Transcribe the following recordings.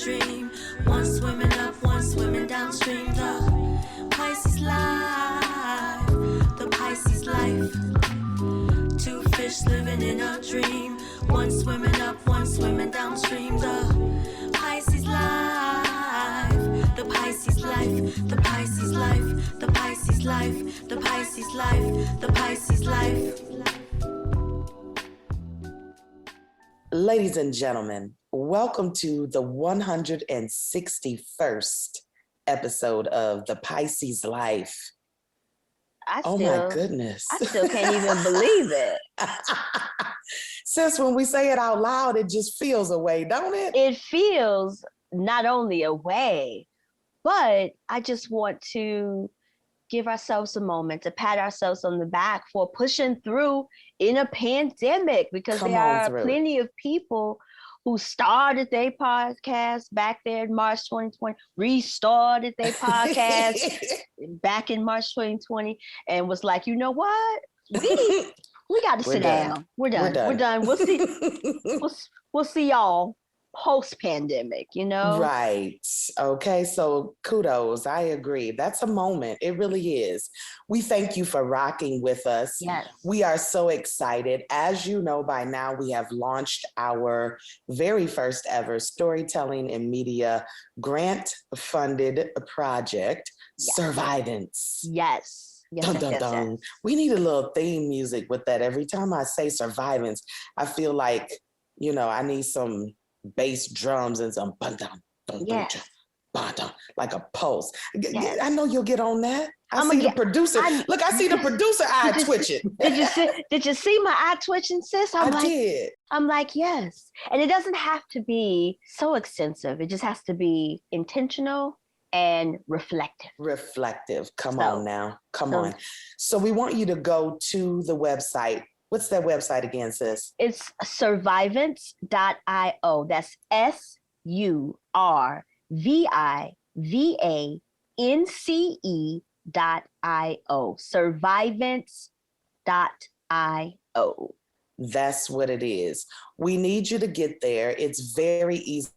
dream. One swimming up, one swimming downstream. The Pisces life, the Pisces life. Two fish living in a dream. One swimming up, one swimming downstream. The Pisces life, the Pisces life, the Pisces life, the Pisces life, the Pisces life, the Pisces life. Ladies and gentlemen, welcome to the 161st episode of The Pisces Life. My goodness. I still can't even believe it. Sis, when we say it out loud, it just feels a way, don't it? It feels not only a way, but I just want to give ourselves a moment to pat ourselves on the back for pushing through in a pandemic, because there are plenty of people who started their podcast back there in March 2020, restarted their podcast back in March 2020, and was like, you know what? We got to sit down. We're done. We'll see y'all post-pandemic, you know? Right. Okay. So kudos. I agree. That's a moment. It really is. We thank you for rocking with us. Yes. We are so excited. As you know by now, we have launched our very first ever storytelling and media grant-funded project, yes. Survivance. Yes. Dun, dun, dun. We need a little theme music with that. Every time I say Survivance, I feel like, you know, I need some bass drums and some like a pulse. Yes. I know you'll get on that. I see the producer eye twitching. Did you see my eye twitching, sis? I did. I'm like, yes. And it doesn't have to be so extensive. It just has to be intentional and reflective. Come on now. Come on. So we want you to go to the website. What's that website again, sis? It's survivance.io. That's survivance.io. Survivance.io. That's what it is. We need you to get there. It's very easy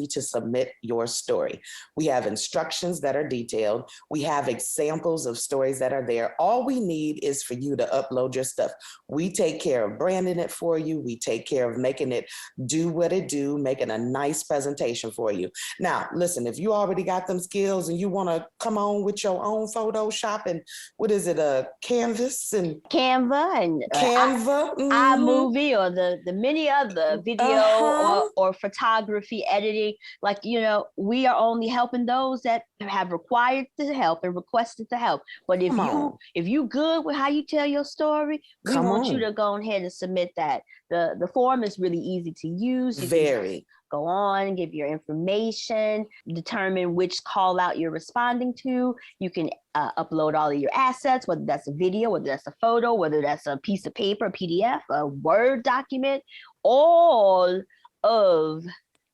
to submit your story. We have instructions that are detailed. We have examples of stories that are there. All we need is for you to upload your stuff. We take care of branding it for you. We take care of making it do what it do, making a nice presentation for you. Now, listen, if you already got them skills and you want to come on with your own Photoshop and what is it, Canvas and Canva mm-hmm. iMovie or the many other video or photography editing. Like, you know, we are only helping those that have required the help and requested the help. But if you good with how you tell your story, we want you to go ahead and submit that. The form is really easy to use. You can go on, give your information, determine which call out you're responding to. You can upload all of your assets, whether that's a video, whether that's a photo, whether that's a piece of paper, a PDF, a Word document. All of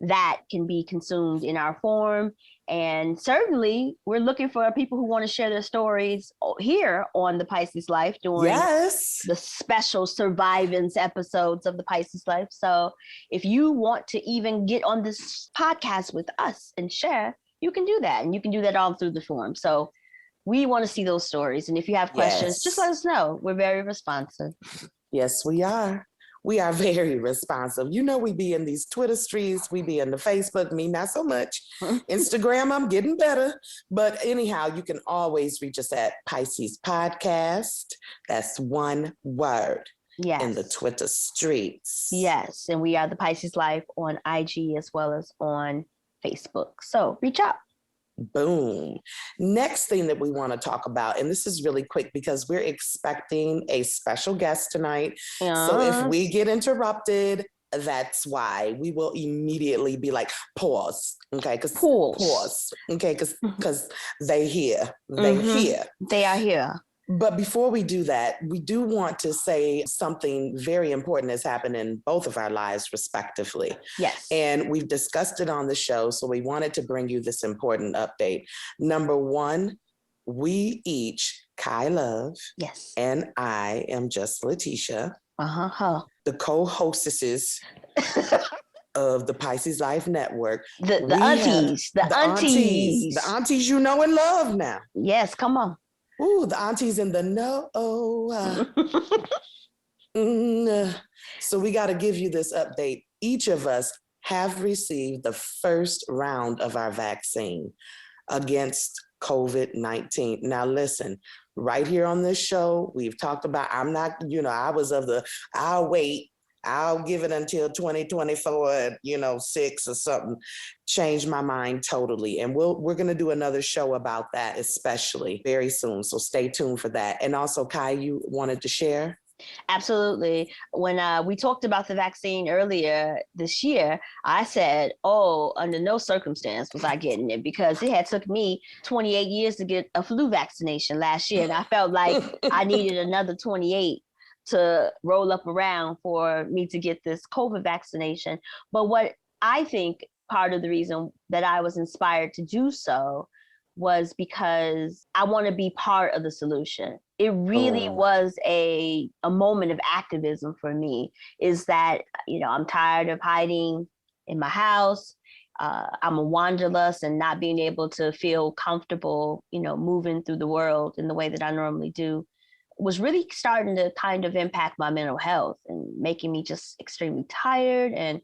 that can be consumed in our form. And certainly we're looking for people who want to share their stories here on the Pisces Life during the special Survivance episodes of the Pisces Life. So if you want to even get on this podcast with us and share, you can do that. And you can do that all through the form. So we want to see those stories. And if you have questions, just let us know. We're very responsive. Yes, we are. We are very responsive. You know, we be in these Twitter streets, we be in the Facebook, me not so much. Instagram, I'm getting better. But anyhow, you can always reach us at Pisces Podcast. That's one word. Yes. In the Twitter streets. Yes. And we are the Pisces Life on IG as well as on Facebook. So reach out. Boom. Next thing that we want to talk about, and this is really quick because we're expecting a special guest tonight. Yes. So if we get interrupted, that's why. We will immediately be like, pause. Okay, pause. Okay, because they here. They are here. But before we do that, we do want to say something very important has happened in both of our lives, respectively. Yes. And we've discussed it on the show, so we wanted to bring you this important update. Number one, we each, Kai Love, and I am just Letitia, the co-hostesses of the Pisces Life Network. The aunties. The aunties you know and love now. Yes, come on. Ooh, the aunties in the know. So we got to give you this update. Each of us have received the first round of our vaccine against COVID-19. Now listen, right here on this show, we've talked about, I'm not, I was of the, I'll wait, I'll give it until 2024, 6 or something. Changed my mind totally. And we're going to do another show about that, especially very soon. So stay tuned for that. And also, Kai, you wanted to share? Absolutely. When we talked about the vaccine earlier this year, I said, under no circumstance was I getting it, because it had took me 28 years to get a flu vaccination last year. And I felt like I needed another 28 to roll up around for me to get this COVID vaccination. But what I think part of the reason that I was inspired to do so was because I want to be part of the solution. It really was a moment of activism for me, is that, I'm tired of hiding in my house. I'm a wanderlust and not being able to feel comfortable, moving through the world in the way that I normally do, was really starting to kind of impact my mental health and making me just extremely tired. And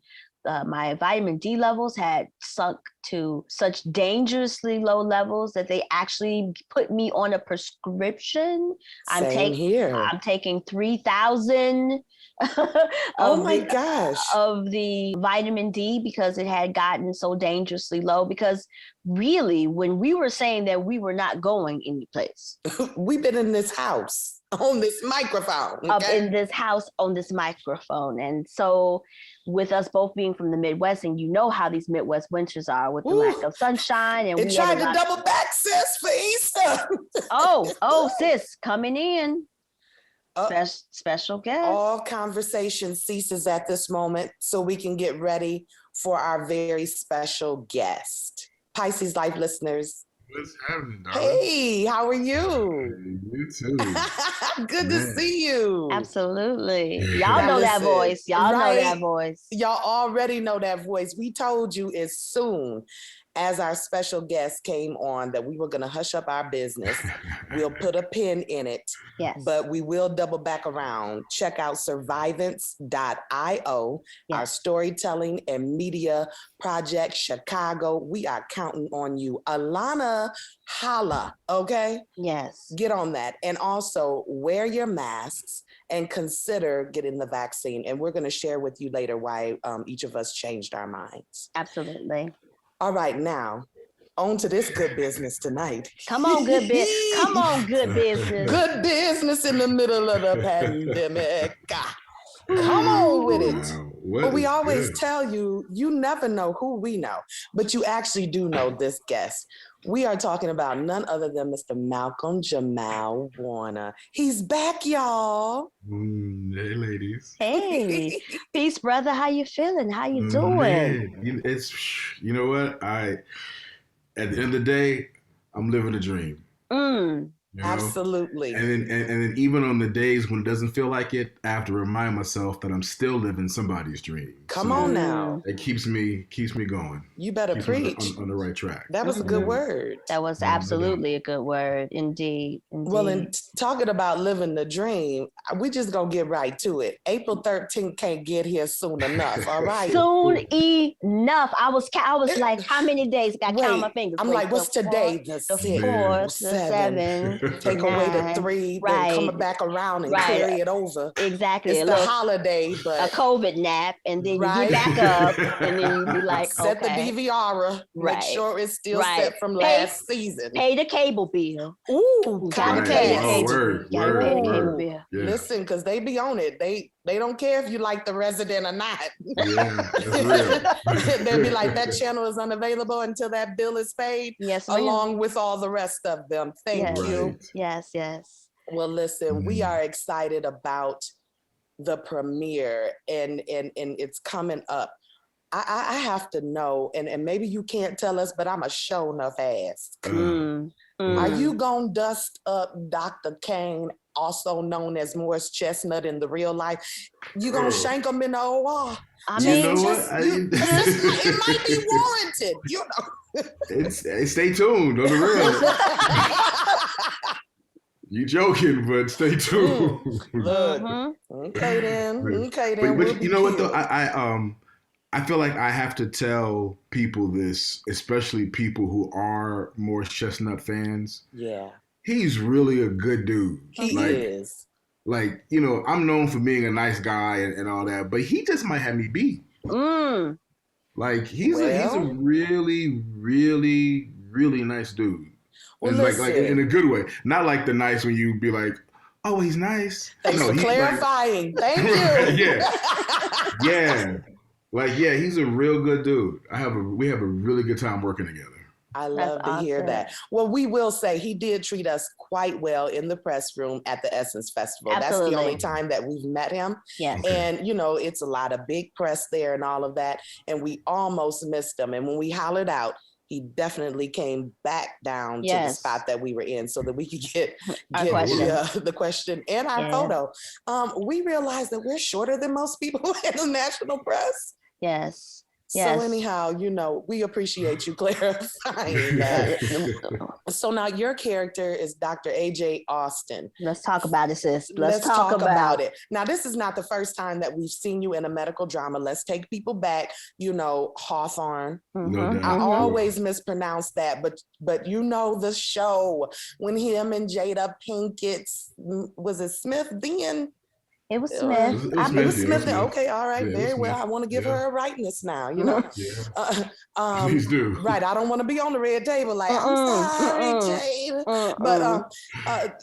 my vitamin D levels had sunk to such dangerously low levels that they actually put me on a prescription. I'm taking 3,000 of the vitamin D, because it had gotten so dangerously low. Because really, when we were saying that we were not going any place, we've been in this house on this microphone. Up in this house on this microphone. And so with us both being from the Midwest, and how these Midwest winters are with the lack of sunshine. And we tried to double back, sis, for Easter. Sis, coming in. Special guest. All conversation ceases at this moment so we can get ready for our very special guest. Pisces Life listeners. What's happening, darling? Hey, how are you? Hey, you too. Good to see you. Absolutely. Y'all know that voice. Y'all know that voice. Y'all already know that voice. We told you as soon as our special guest came on that we were going to hush up our business. We'll put a pin in it. Yes. But we will double back around. Check out Survivance.io, our storytelling and media project, Chicago. We are counting on you. ALAANA, holla, okay? Yes. Get on that. And also wear your masks and consider getting the vaccine. And we're going to share with you later why each of us changed our minds. Absolutely. All right, now, on to this good business tonight. Come on, good business. Come on, good business. Good business in the middle of the pandemic. Come on with it. But we always tell you, you never know who we know, but you actually do know this guest. We are talking about none other than Mr. Malcolm-Jamal Warner. He's back, y'all. Hey, ladies. Hey, peace, brother. How you feeling? How you doing? Man, it's, you know what? At the end of the day, I'm living a dream. Absolutely. And then even on the days when it doesn't feel like it, I have to remind myself that I'm still living somebody's dream. Come on now. It keeps me going. You better preach. On the right track. That was a good word. That was absolutely a good word. Indeed. Well, and talking about living the dream, we just gonna get right to it. April 13th can't get here soon enough. All right. Soon enough. I was like, how many days? I got to count my fingers. I'm like, what's today? The 4th, the 7th. Take away the 3, then come back around and carry it over. Exactly. It's the holiday, but a COVID nap, and then you get back up, and then you be like, set the DVR, make sure it's still set from last season. Pay the cable bill. Ooh, gotta pay the cable. Gotta pay the cable bill. Yeah. Listen, because they be on it. They don't care if you like The Resident or not. Yeah, that's real. They'll be like, that channel is unavailable until that bill is paid. Yes, ma'am. Along with all the rest of them. Thank you. Yes, yes. Well, listen, we are excited about the premiere, and it's coming up. I have to know, and maybe you can't tell us, but I'm a sure enough ask. Are you gonna dust up Dr. Kane, also known as Morris Chestnut in the real life? You gonna shank him in the OR? I You mean, know what? It might be warranted, you know. Stay tuned on the real. You joking, but stay tuned. Look, Mm-hmm. okay then. But We'll you be know what though? peeled. I feel like I have to tell people this, especially people who are more Chestnut fans. Yeah, He's really a good dude. he Like, is. like, you know, I'm known for being a nice guy and all that, but he just might have me beat. Mm. Like he's a really, really, really nice dude. Well, And like in listen. a good way. Not like the nice when you be like, oh, he's nice. Thanks for he's clarifying. Like, Thank you. yeah. Like, yeah, he's a real good dude. We have a really good time working together. I love to hear that. Well, we will say he did treat us quite well in the press room at the Essence Festival. Absolutely. That's the only time that we've met him. Yes. Okay. And, you know, it's a lot of big press there and all of that. And we almost missed him. And when we hollered out, he definitely came back down to the spot that we were in so that we could get the question and our photo. We realized that we're shorter than most people in the national press. Yes. So anyhow, you know, we appreciate you clarifying that. So now your character is Dr. AJ Austin. Let's talk about it, sis. Let's talk about it. Now, this is not the first time that we've seen you in a medical drama. Let's take people back, you know, Hawthorne. No doubt. I always mispronounce that, but you know the show when him and Jada Pinkett, was it Smith then? It was Smith. It was Smith. Okay, all right, very well. Smith. I want to give her a rightness now, you know. Please do. Right, I don't want to be on the red table like, I'm sorry, Jade. But,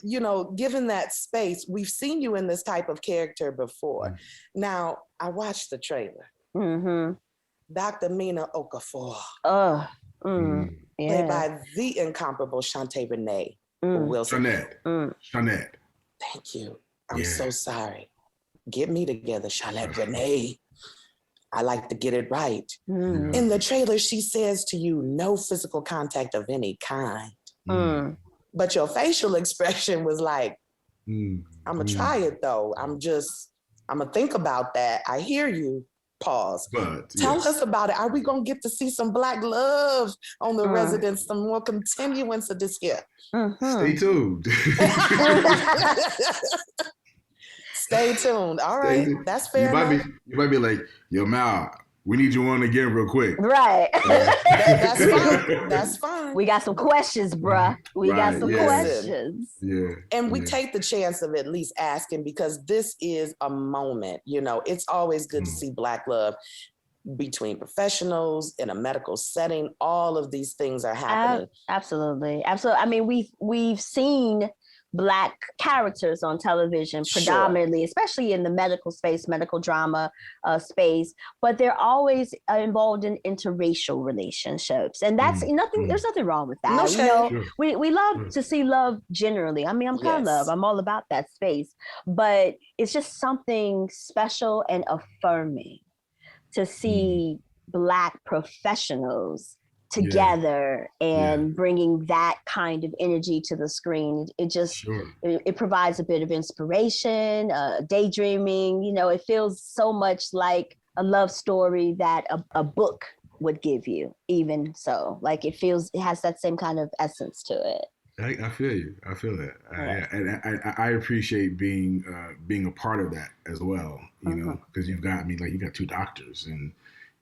you know, given that space, we've seen you in this type of character before. Now, I watched the trailer. Dr. Mina Okafor, played by the incomparable Shantae Renee Wilson. Shanette. Thank you. I'm so sorry. Get me together, Charlotte Renee. I like to get it right. In the trailer, she says to you, no physical contact of any kind. But your facial expression was like, I'm going to try it though. I'm going to think about that. I hear you. Pause. But tell us about it. Are we going to get to see some Black love on the residents, some more continuance of this here? Stay tuned. Stay tuned. All right. That's fair enough. You might be like, yo, Mal, we need you on again real quick. Right. That's fine. That's fine. We got some questions, bruh. We got some questions. Yeah. And we take the chance of at least asking because this is a moment. You know, it's always good to see Black love between professionals in a medical setting. All of these things are happening. Absolutely. I mean, we've seen Black characters on television predominantly, especially in the medical space, medical drama space, but they're always involved in interracial relationships. And that's nothing, there's nothing wrong with that. You know, we love to see love generally. I mean, I'm Kai Love, I'm all about that space, but it's just something special and affirming to see Black professionals together and bringing that kind of energy to the screen. It just, it provides a bit of inspiration, daydreaming, you know, it feels so much like a love story that a book would give you, even so. Like it has that same kind of essence to it. I feel you. I feel that. I appreciate being a part of that as well, you know, because you got two doctors and,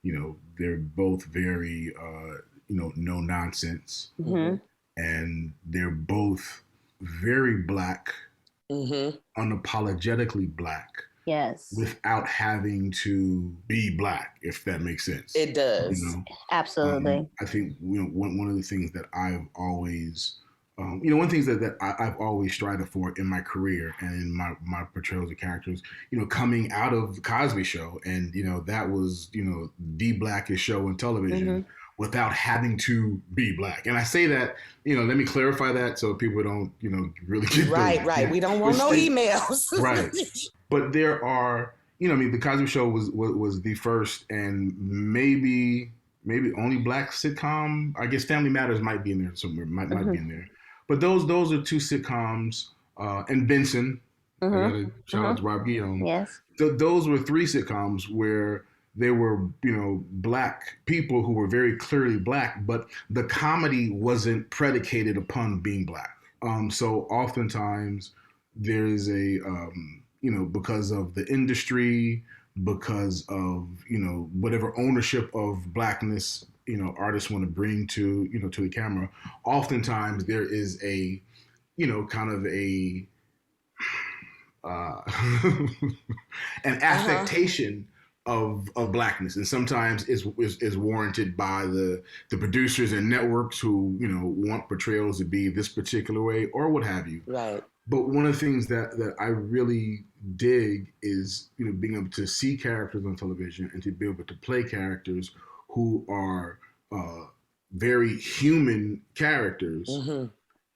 you know, they're both very, you know, no nonsense. And they're both very Black, unapologetically Black. Yes. Without having to be Black, if that makes sense. It does. You know? Absolutely. I think, you know, one of the things that I've always, you know, one of the things that I've always strived for in my career and in my portrayals of characters, you know, coming out of the Cosby Show, and, you know, that was, you know, the Blackest show in television without having to be Black. And I say that, you know, let me clarify that so people don't, you know, really get right. We don't want no emails. Right. But there are, you know, I mean, the Cosby Show was the first and maybe only Black sitcom. I guess Family Matters might be in there somewhere, might be in there. But those are two sitcoms, and Benson. I gotta shout out to Rob Guillaume. Yes. Those were three sitcoms where they were, Black people who were very clearly Black, but the comedy wasn't predicated upon being Black. So oftentimes there is because of the industry, because of, whatever ownership of Blackness, artists want to bring to the camera, oftentimes there is a, kind of a, an affectation of Blackness, and sometimes is warranted by the producers and networks who want portrayals to be this particular way or what have you. Right. But one of the things that I really dig is being able to see characters on television and to be able to play characters who are very human characters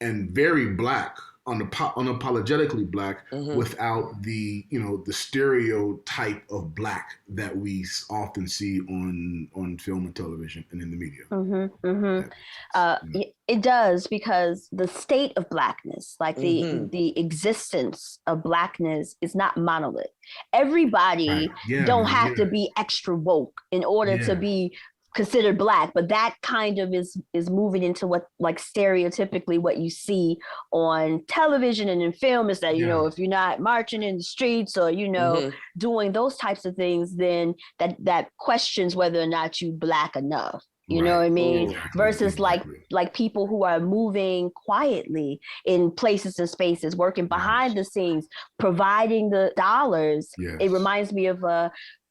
and very Black, unapologetically Black, without the the stereotype of Black that we often see on film and television and in the media. It does, because the state of Blackness, like the existence of Blackness, is not monolith. Everybody don't have to be extra woke in order to be considered Black, but that kind of is moving into what, like, stereotypically what you see on television and in film is that if you're not marching in the streets or doing those types of things, then that questions whether or not you Black enough. You know what I mean? Versus like people who are moving quietly in places and spaces, working behind the scenes, providing the dollars. It reminds me of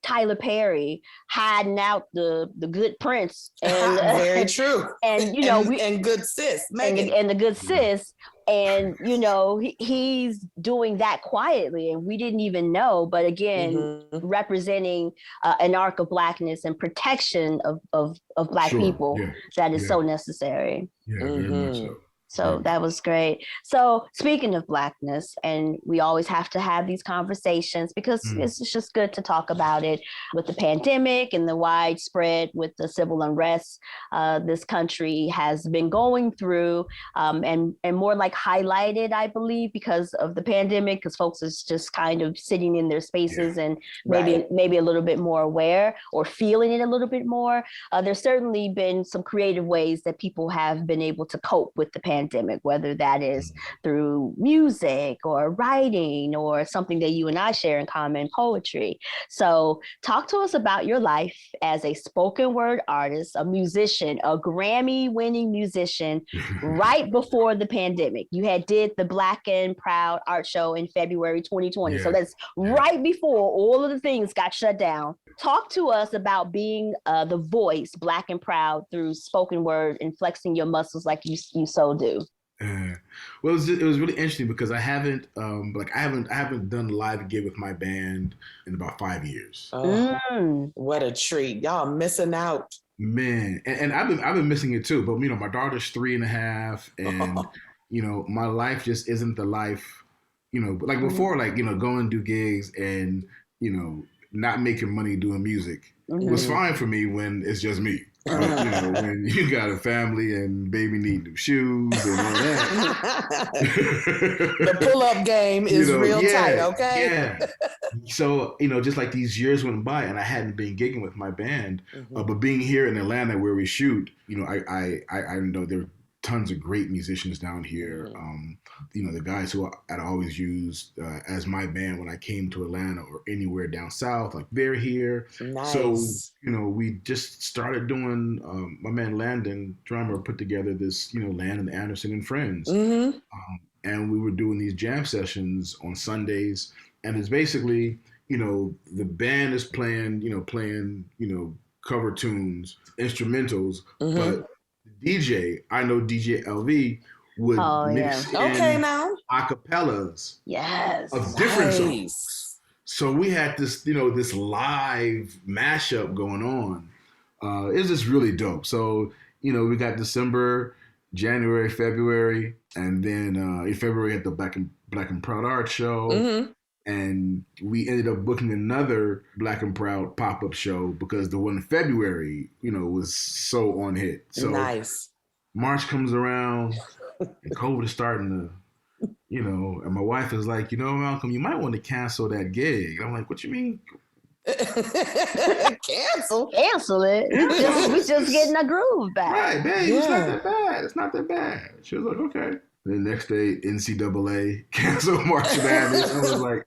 Tyler Perry hiding out the good prince, and very true, and and good sis Megan, and the good sis, and he's doing that quietly, and we didn't even know. But again, representing an arc of Blackness and protection of Black people that is so necessary. Very much so. So that was great. So speaking of Blackness, and we always have to have these conversations because it's just good to talk about it with the pandemic and the widespread with the civil unrest this country has been going through, and more like highlighted, I believe, because of the pandemic, because folks is just kind of sitting in their spaces and maybe a little bit more aware or feeling it a little bit more. There's certainly been some creative ways that people have been able to cope with the pandemic, whether that is through music or writing or something that you and I share in common, poetry. So talk to us about your life as a spoken word artist, a musician, a Grammy-winning musician right before the pandemic. You did the Black and Proud art show in February 2020. So that's right before all of the things got shut down. Talk to us about being the voice, Black and Proud, through spoken word and flexing your muscles like you so do. Well, it was really interesting because I haven't done a live gig with my band in about 5 years. What a treat! Y'all missing out, man. And I've been missing it too. But my daughter's 3.5, and my life just isn't the life like before. Like going and do gigs and not making money doing music was fine for me when it's just me. When you got a family and baby need new shoes and all that. The pull-up game is real tight, okay? Yeah. So, just like these years went by and I hadn't been gigging with my band, but being here in Atlanta where we shoot, I know there are tons of great musicians down here. The guys who I'd always used as my band when I came to Atlanta or anywhere down south, like they're here. Nice. So, we just started doing, my man Landon, drummer, put together this, Landon Anderson and Friends. And we were doing these jam sessions on Sundays. And it's basically, the band is playing cover tunes, instrumentals, but DJ, I know DJ LV would mix in acapellas of different songs. So we had this, this live mashup going on. It's just really dope. So, we got December, January, February, and then in February at the Black and Proud Art Show. And we ended up booking another Black and Proud pop-up show because the one in February, was so on hit. So March comes around and COVID is starting to, and my wife is like, Malcolm, you might want to cancel that gig. I'm like, what you mean? Cancel. Cancel it. We just getting a groove back. Right, babe, Yeah. it's not that bad. It's not that bad. She was like, okay. The next day, NCAA canceled March Madness. I was like,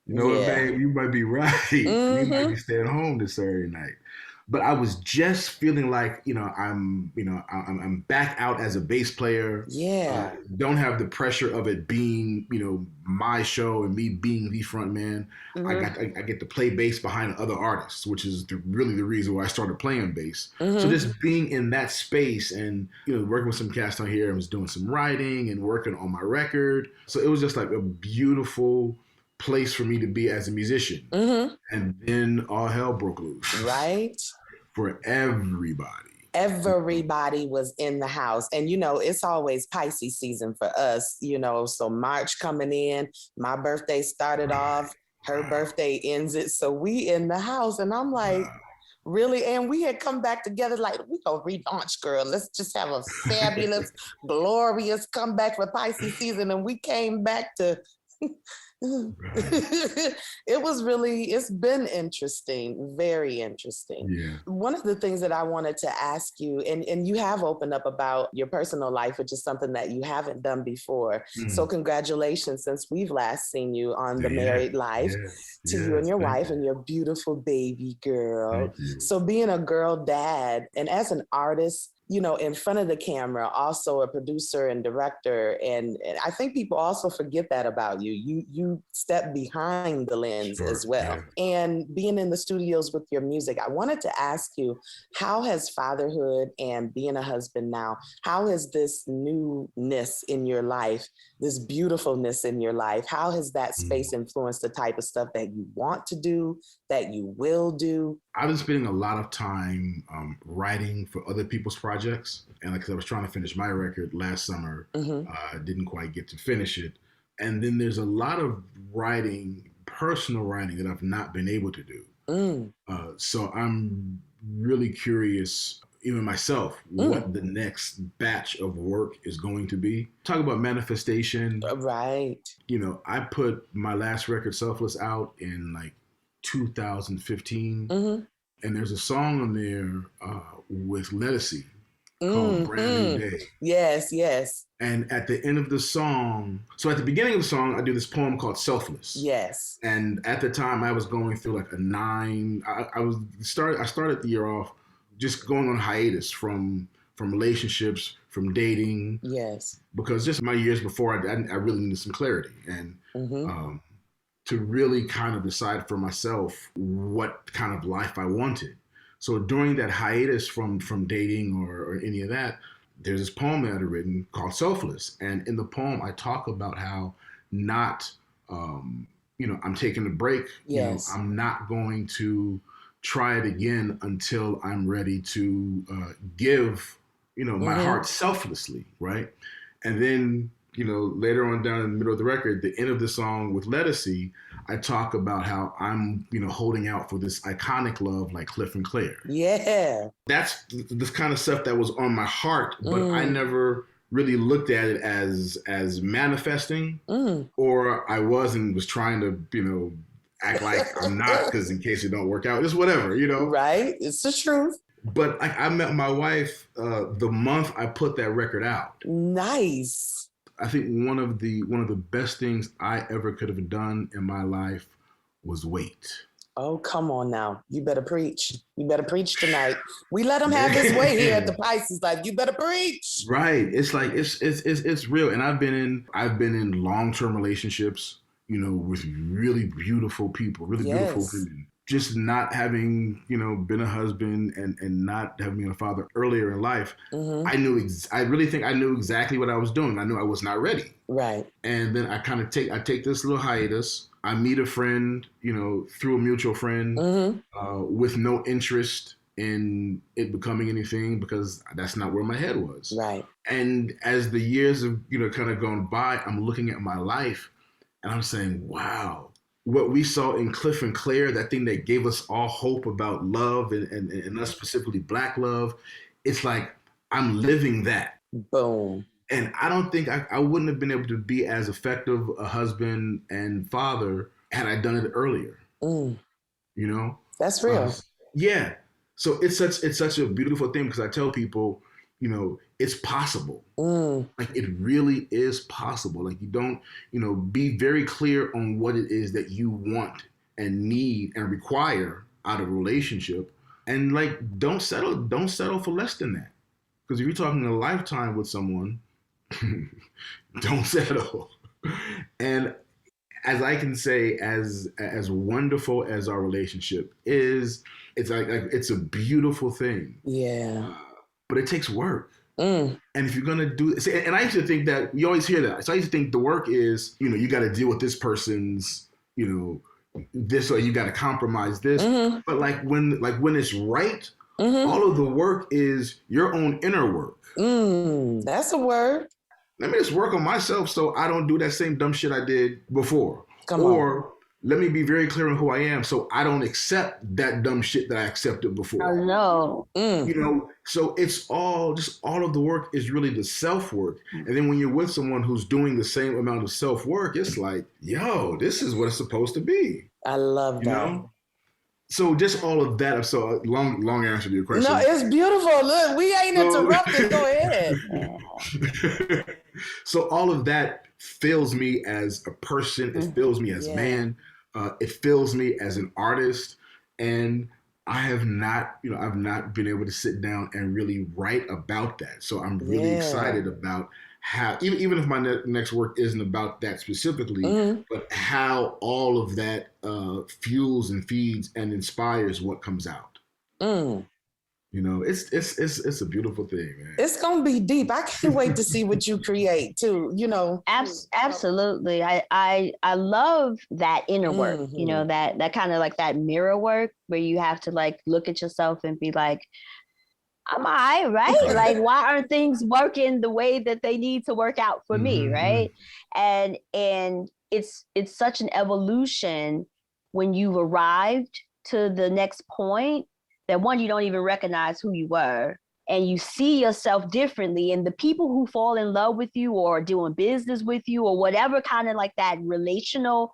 you know what, Yeah. babe, you might be right. You might be staying home this Saturday night. But I was just feeling like, I'm back out as a bass player. Yeah. Don't have the pressure of it being, my show and me being the front man. I get to play bass behind other artists, which is really the reason why I started playing bass. So just being in that space and, working with some cast on here, I was doing some writing and working on my record. So it was just like a beautiful place for me to be as a musician. And then all hell broke loose. Right. For everybody. Everybody was in the house. And, it's always Pisces season for us, so March coming in, my birthday started off, her birthday ends it. So we in the house and I'm like, really? And we had come back together like, we gonna relaunch, girl. Let's just have a fabulous, glorious comeback for Pisces season. And we came back to... It's been interesting, very interesting. Yeah. One of the things that I wanted to ask you, and you have opened up about your personal life, which is something that you haven't done before. So congratulations, since we've last seen you on The Married Life, to you and your wife and your beautiful baby girl. So being a girl dad, and as an artist, in front of the camera, also a producer and director. And I think people also forget that about you. You step behind the lens as well. Yeah. And being in the studios with your music, I wanted to ask you, how has fatherhood and being a husband now, how has this newness in your life, this beautifulness in your life, how has that space influenced the type of stuff that you want to do, that you will do? I've been spending a lot of time writing for other people's projects. And because I was trying to finish my record last summer, didn't quite get to finish it. And then there's a lot of personal writing that I've not been able to do. So I'm really curious, even myself, what the next batch of work is going to be. Talk about manifestation. Right. I put my last record, Selfless, out in 2015. And there's a song on there with Letticia called Brand New Day. Yes. And at the end of the song, so at the beginning of the song, I do this poem called Selfless. Yes. And at the time I was going through a 9, I started the year off just going on hiatus from relationships, from dating. Yes. Because just my years before, I really needed some clarity. And to really kind of decide for myself what kind of life I wanted. So during that hiatus from dating or any of that, there's this poem that I'd written called Selfless. And in the poem, I talk about how I'm taking a break. Yes. I'm not going to try it again until I'm ready to give, my heart selflessly, right? And then, later on down in the middle of the record, the end of the song with Letticia, I talk about how I'm, holding out for this iconic love like Cliff and Claire. Yeah. That's this kind of stuff that was on my heart, but I never really looked at it as manifesting, or I was trying to, act like I'm not, because in case it don't work out, just whatever, Right. It's the truth. But I met my wife the month I put that record out. Nice. I think one of the best things I ever could have done in my life was wait. Oh, come on now. You better preach. You better preach tonight. We let him have his way here at the Pisces Life. You better preach. Right. It's like it's real. And I've been in long-term relationships, with really beautiful people, really beautiful women. Just not having, been a husband and not having been a father earlier in life, I really think I knew exactly what I was doing. I knew I was not ready. Right. And then I take this little hiatus. I meet a friend, through a mutual friend, with no interest in it becoming anything, because that's not where my head was. Right. And as the years have, kind of gone by, I'm looking at my life and I'm saying, wow. What we saw in Cliff and Claire, that thing that gave us all hope about love and us specifically Black love, it's like I'm living that. Boom. And I don't think I wouldn't have been able to be as effective a husband and father had I done it earlier. you know? That's real. Yeah. So it's such a beautiful thing because I tell people, it's possible. Like it really is possible. Like you don't, be very clear on what it is that you want and need and require out of a relationship. And like don't settle for less than that. Because if you're talking a lifetime with someone, don't settle. And as I can say, as wonderful as our relationship is, it's like it's a beautiful thing. Yeah. But it takes work. And if you're gonna do this, and I used to think that you always hear that. So I used to think the work is, you got to deal with this person's, this, or you got to compromise this. But like when it's right, all of the work is your own inner work. That's a word. Let me just work on myself so I don't do that same dumb shit I did before. Or let me be very clear on who I am so I don't accept that dumb shit that I accepted before. Oh, no. So it's all of the work is really the self-work. And then when you're with someone who's doing the same amount of self-work, it's like, yo, this is what it's supposed to be. I love that. So just all of that. So long answer to your question. No, it's beautiful. Look, we ain't interrupted. Go ahead. So all of that fills me as a person. It fills me as a man. It fills me as an artist. And I have not, I've not been able to sit down and really write about that. So I'm really excited about how, even if my next work isn't about that specifically, but how all of that fuels and feeds and inspires what comes out. It's a beautiful thing, man. It's gonna be deep. I can't wait to see what you create too. Absolutely. I love that inner work. That kind of like that mirror work where you have to like look at yourself and be like, am I right? Like, why aren't things working the way that they need to work out for me, right? And it's such an evolution when you've arrived to the next point that one, you don't even recognize who you were, and you see yourself differently. And the people who fall in love with you or doing business with you or whatever kind of like that relational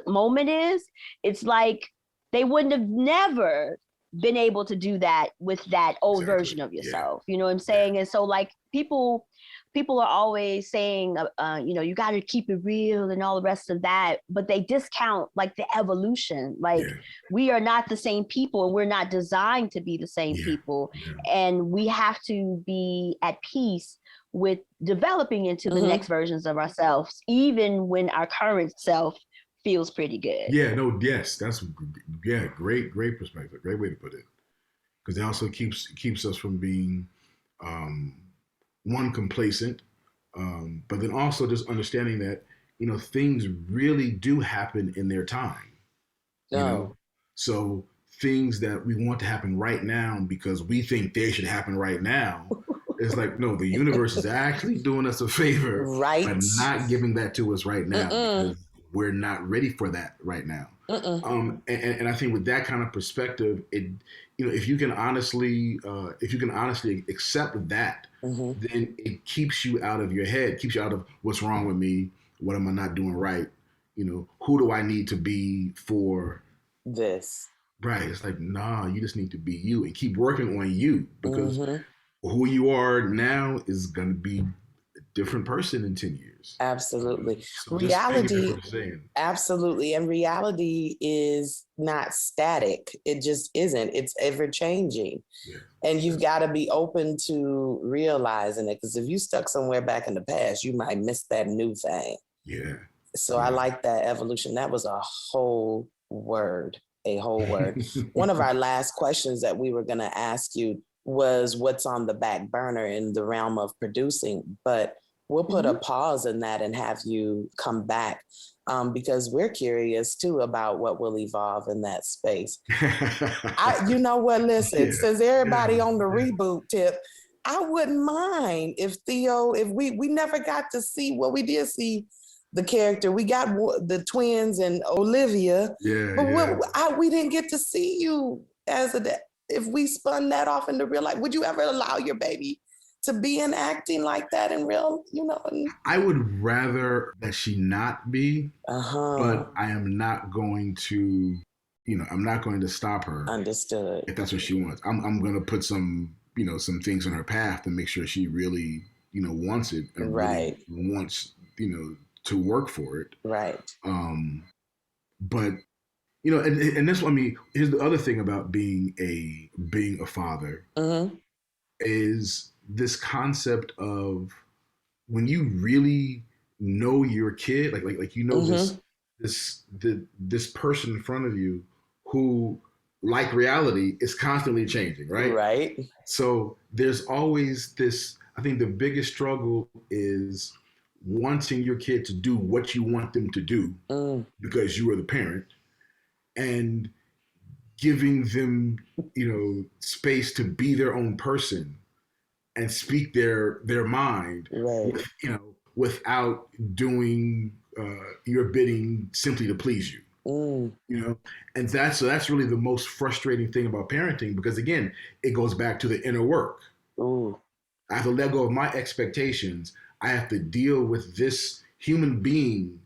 moment is, it's like they wouldn't have never been able to do that with that old version of yourself. You know what I'm saying? And so like people are always saying, you got to keep it real and all the rest of that, but they discount like the evolution. Like we are not the same people and we're not designed to be the same people. And we have to be at peace with developing into the next versions of ourselves, even when our current self feels pretty good. That's great perspective. Great way to put it. Because it also keeps us from being one, complacent, but then also just understanding that, things really do happen in their time. So things that we want to happen right now because we think they should happen right now. It's like, no, the universe is actually doing us a favor by not giving that to us right now because we're not ready for that right now. And I think with that kind of perspective, if you can honestly accept that, then it keeps you out of your head, keeps you out of what's wrong with me, what am I not doing right, who do I need to be for this? Right. It's like, nah, you just need to be you and keep working on you because who you are now is going to be a different person in 10 years. Absolutely. So Reality, absolutely. And reality is not static. It just isn't. It's ever changing. And you've got to be open to realizing it, because if you stuck somewhere back in the past, you might miss that new thing. So I like that evolution. That was a whole word. One of our last questions that we were going to ask you was what's on the back burner in the realm of producing, but we'll put a pause in that and have you come back because we're curious too about what will evolve in that space. You know what, listen, since everybody on the reboot tip, I wouldn't mind if Theo, if we never got to see, well, we did see the character. We got the twins and Olivia, but we didn't get to see you as if we spun that off into real life. Would you ever allow your baby to be in acting like that in real, I would rather that she not be, but I am not going to I'm not going to stop her. Understood. If that's what she wants. I'm going to put some, some things on her path to make sure she really, wants it and Right. really wants, to work for it. Right. But and this, here's the other thing about being a father is this concept of when you really know your kid, this person in front of you who, like reality, is constantly changing, right? Right. So there's always this, I think the biggest struggle is wanting your kid to do what you want them to do because you are the parent, and giving them, space to be their own person and speak their mind, right. Without doing your bidding simply to please you. And that's really the most frustrating thing about parenting, because again, it goes back to the inner work. Ooh. I have to let go of my expectations. I have to deal with this human being,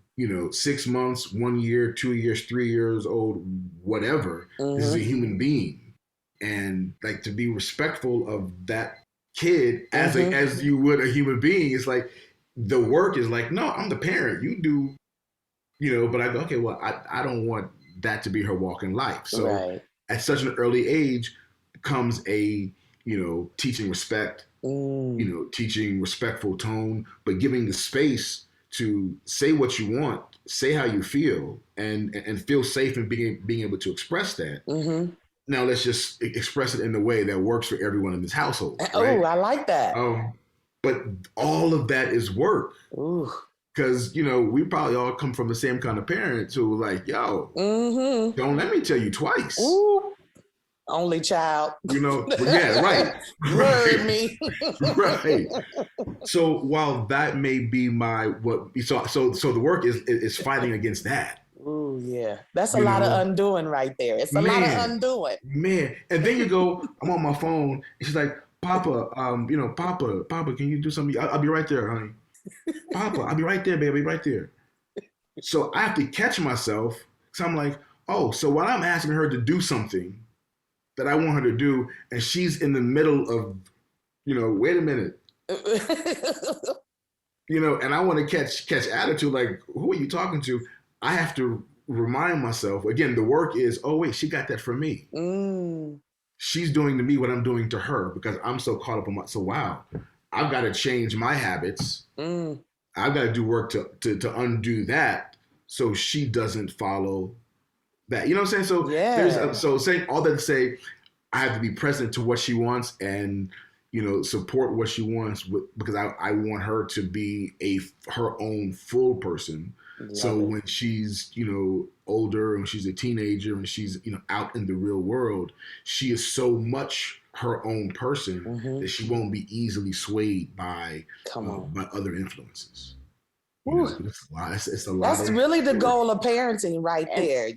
6 months, 1 year, 2 years, 3 years old, whatever. This is a human being. And like, to be respectful of that kid as you would a human being, it's like the work is like, no, I'm the parent. You do, but I go, okay, well, I don't want that to be her walk in life. So at such an early age comes a, teaching respect, teaching respectful tone, but giving the space to say what you want, say how you feel, and feel safe in being able to express that. Now let's just express it in a way that works for everyone in this household. Right? Oh, I like that. But all of that is work. Ooh. Because, we probably all come from the same kind of parents who were like, yo, don't let me tell you twice. Ooh. Only child. Yeah, right. Word me. Right. So while that may be so the work is fighting against that. Ooh, yeah. That's a lot of undoing right there. It's a lot of undoing. Man. And then you go, I'm on my phone, and she's like, Papa, Papa, can you do something? I'll be right there, honey. Papa, I'll be right there, baby, right there. So I have to catch myself. So I'm like, oh, so while I'm asking her to do something that I want her to do, and she's in the middle of, wait a minute. And I want to catch attitude, like, who are you talking to? I have to remind myself, again, the work is, oh, wait, she got that from me. She's doing to me what I'm doing to her, because I'm so caught up on so wow, I've got to change my habits. I've got to do work to undo that so she doesn't follow that. You know what I'm saying? So so saying all that to say, I have to be present to what she wants and, support what she wants because I want her to be her own full person. When she's, older, and she's a teenager, and she's, out in the real world, she is so much her own person that she won't be easily swayed by other influences. It's a lot. That's really the goal of parenting right there,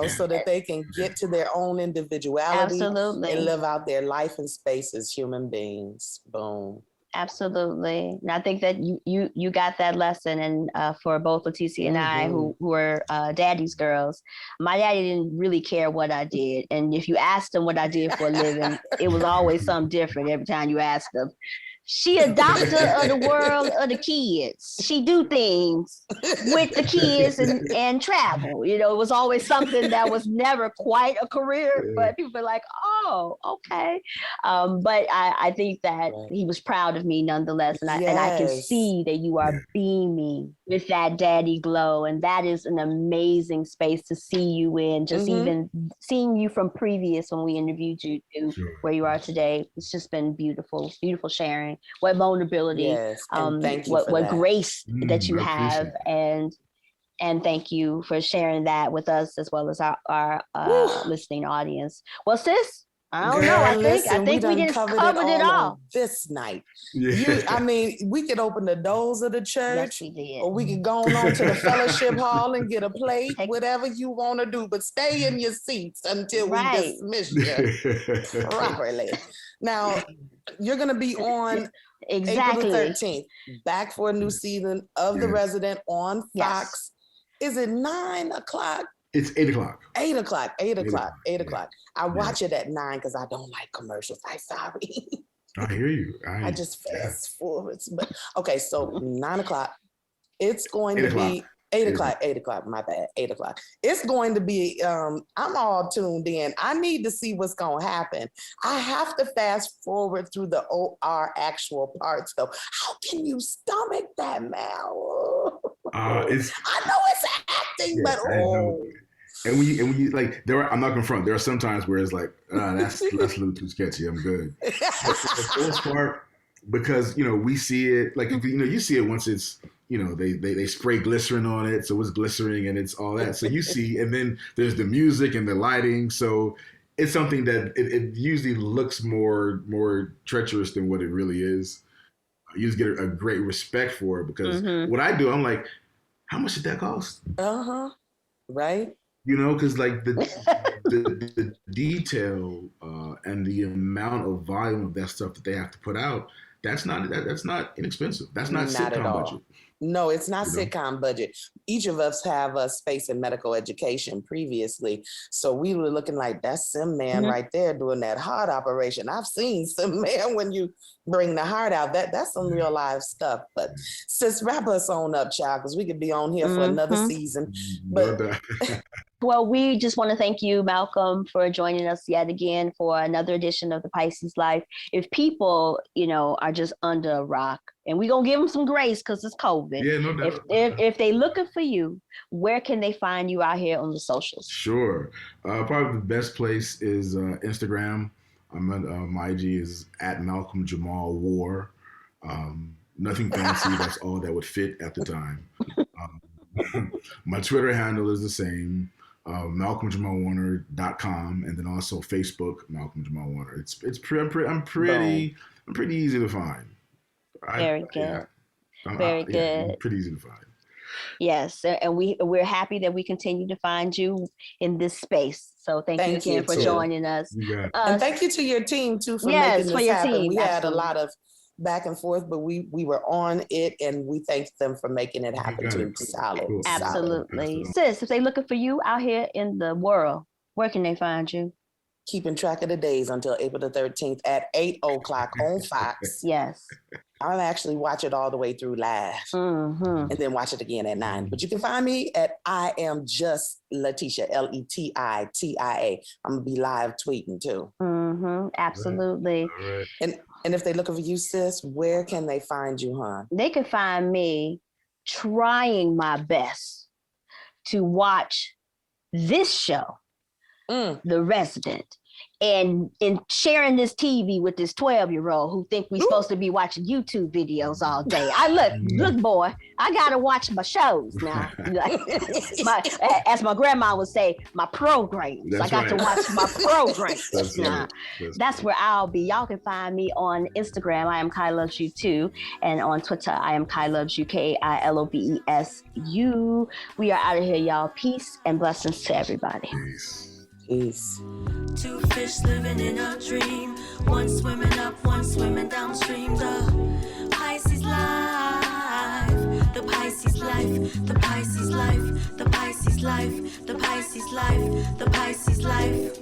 so that they can get to their own individuality and live out their life and space as human beings. Boom. Absolutely. And I think that you got that lesson. And for both Letitia and I, who were daddy's girls, my daddy didn't really care what I did. And if you asked him what I did for a living, it was always something different every time you asked him. She a doctor of the world of the kids. She do things with the kids and travel. It was always something that was never quite a career, but people were like, oh, okay. But I think that he was proud of me nonetheless. And I can see that you are beaming with that daddy glow. And that is an amazing space to see you in. Just even seeing you from previous when we interviewed you to where you are today. It's just been beautiful, beautiful sharing. What vulnerability, thank you what grace that you have, and thank you for sharing that with us as well as our listening audience. Well, sis, I don't know. I think we just covered it all this night. We could open the doors of the church, or we could go on to the fellowship hall and get a plate, whatever you want to do, but stay in your seats until we dismiss you properly. Now, you're going to be on April the 13th, back for a new season of The Resident on Fox. Is it 9 o'clock? It's 8 o'clock. 8 o'clock. 8 o'clock. 8 o'clock. I Yeah. watch it at 9 because I don't like commercials. I'm sorry. I hear you. I just fast forward. But okay, so 9 o'clock. It's going 8 to o'clock. be 8 o'clock. 8 o'clock. My bad. 8 o'clock. It's going to be. I'm all tuned in. I need to see what's going to happen. I have to fast forward through the OR actual parts, though. How can you stomach that, Mal? I know it's acting, but oh. And when you like, I'm not gonna front. There are some times where it's like, that's a little too sketchy. I'm good. But for the most part, because we see it, like you see it once it's they spray glycerin on it, so it's glistening and it's all that. So you see, and then there's the music and the lighting. So it's something that it usually looks more treacherous than what it really is. You just get a great respect for it because what I do, I'm like, how much did that cost? Right. Because like the detail and the amount of volume of that stuff that they have to put out, that's not inexpensive. That's not sitcom budget. No, it's not sitcom budget. Each of us have a space in medical education previously. So we were looking like, that's Sim Man right there doing that heart operation. I've seen Sim Man when you bring the heart out. That's some real live stuff. But sis, wrap us on up, child, because we could be on here for another season. But well, we just want to thank you, Malcolm, for joining us yet again for another edition of the Pisces Life. If people, are just under a rock, and we're going to give them some grace because it's COVID. Yeah, no doubt. If they looking for you, where can they find you out here on the socials? Sure. Probably the best place is Instagram. My IG is at Malcolm-Jamal War. Nothing fancy. That's all that would fit at the time. My Twitter handle is the same. MalcolmJamalWarner.com, and then also Facebook, Malcolm Jamal Warner. I'm pretty easy to find. Very good. Very good. Pretty easy to find. Yes, and we're happy that we continue to find you in this space. So thank you again for joining us. And thank you to your team too for making this happen. We had a lot of back and forth, but we were on it, and we thank them for making it happen too. Solid. Cool. Absolutely. Sis, if they're looking for you out here in the world, where can they find you? Keeping track of the days until April the 13th at 8 o'clock on Fox. Yes. I'll actually watch it all the way through live and then watch it again at 9. But you can find me at IamJustLetitia, LETITIA. I'm going to be live tweeting too. Absolutely. All right. And if they're looking for you, sis, where can they find you, hon? They can find me trying my best to watch this show, The Resident, and in sharing this TV with this 12-year-old who think we're supposed to be watching YouTube videos all day. Look, boy, I gotta watch my shows now. As my grandma would say, my programs. I got to watch my programs now. That's where I'll be. Y'all can find me on Instagram. I am Kai Loves You too, and on Twitter, I am Kai Loves You, KAILOVESU. We are out of here, y'all. Peace and blessings to everybody. Peace. Two fish living in a dream. One swimming up, one swimming downstream. The Pisces life. The Pisces life. The Pisces life. The Pisces life. The Pisces life. The Pisces life.